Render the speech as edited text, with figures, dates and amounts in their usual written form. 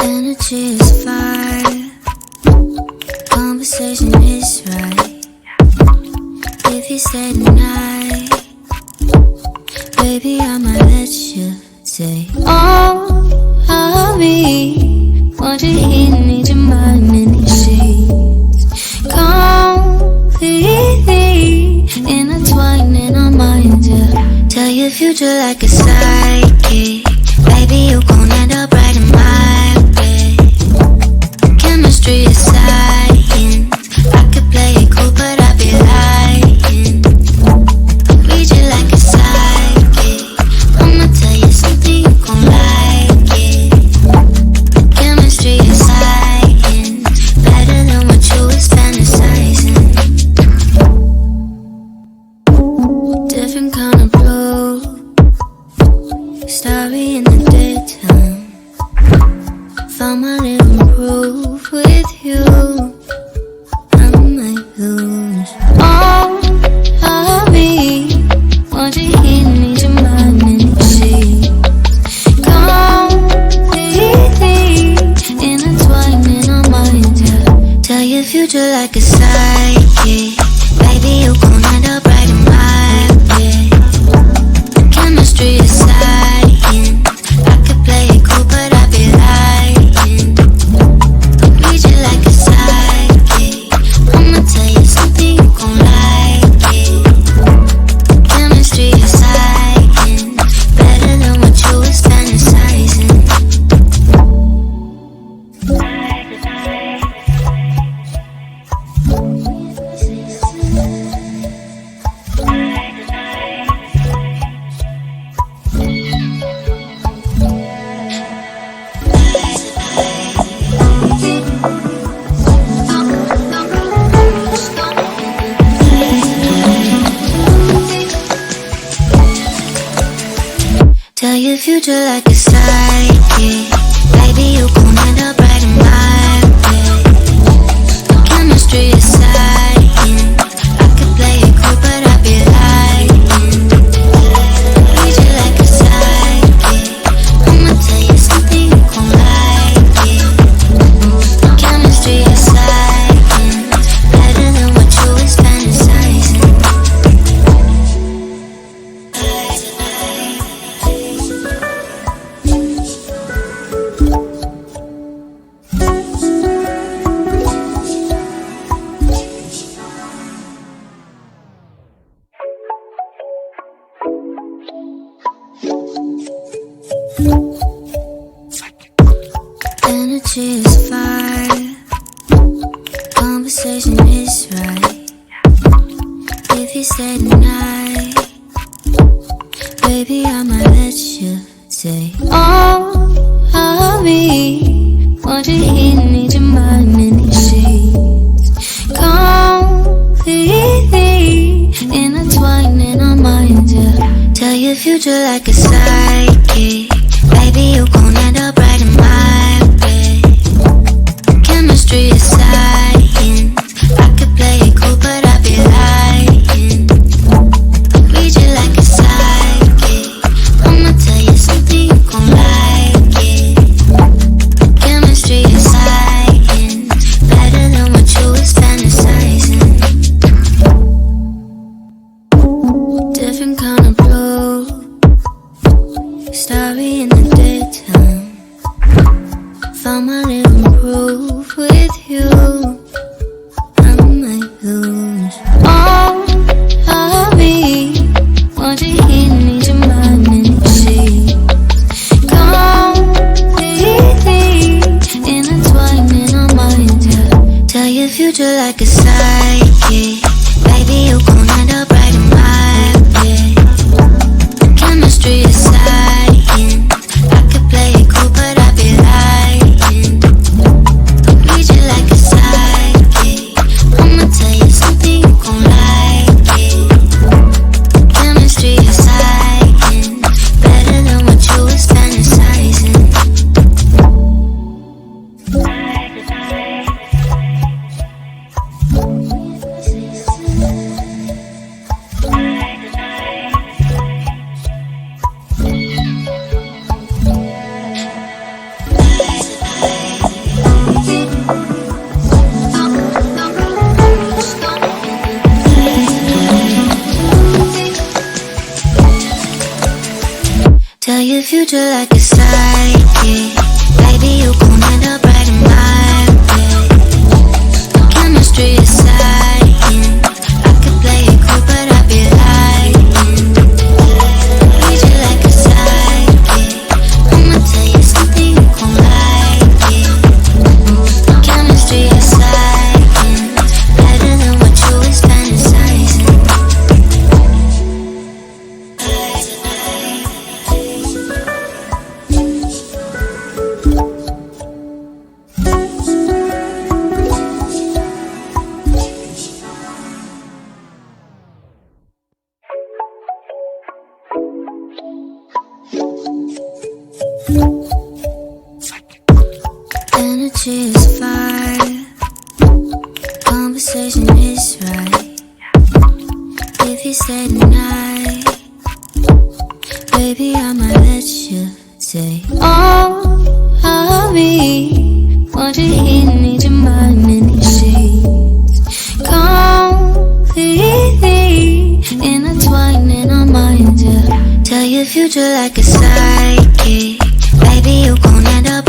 Energy is fire, conversation is right. If you stay tonight, baby, I might let you say, oh, I'll be what you hear, need your mind in these sheets. Completely intertwined in our minds, yeah. Tell your future like a psychic. Baby, you gon' end up right in my bed. Chemistry is science. I could play it cool, but I'd be lying. Read you like a psychic. I'ma tell you something, you gon' like it. Chemistry is science. Better than what you was fantasizing. Different kind of blue, starry in the daytime. Found my little groove with you. I might lose. Oh, I'll be what you hear, need your mind in the sheets. Completely intertwined in our minds, yeah. Tell your future like a psychic. Baby, you gon' end up right in my bed. Chemistry is science. I could play it cool, but I'd be lying. Read you like a psychic. I'ma tell you something, you gon' like it. Chemistry is science. Better than what you was fantasizing. Tell your future like a psychic. Baby, you gon' end up right in my bed. Chemistry is science. I could play it cool, but I'd be lying. Read you like a psychic. I'ma tell you something, you gon' like it. Chemistry is science. Better than what you was fantasizing. Energy is fire, conversation is right. If you stay tonight, baby, I might let you say, oh, I'll be what you hear, need your mind in these sheets. Completely intertwined in our minds, yeah. Tell your future like a psychic. Baby, you gon' end up right in my bed. Chemistry is science. I could play it cool, but I'd be lying. Read you like a psychic. I'ma tell you something, you gon' like it. Chemistry is science. Better than what you was fantasizing. Different kind of blue, starry in the daytime. Found my little groove with you. I might lose. Oh, I'll be what you hear, need your mind in the sheets. Completely intertwined in our minds, yeah. Tell your future like a psychic. Baby, you gon' end up right in my bed. future like a psychic. Baby, you gon' end up right in my bed. Chemistry is science. I could play it cool, but I'd be lying. Treat you like a psychic. I'ma tell you something you gon' like it. Chemistry is science. Better than what you was fantasizing. Energy is fire. Conversation is right. If you say tonight, baby, I might let you say all of me. Want you here, need your mind in these sheets. Completely intertwining our minds, yeah. Tell your future like a psychic. Baby, you gon' end up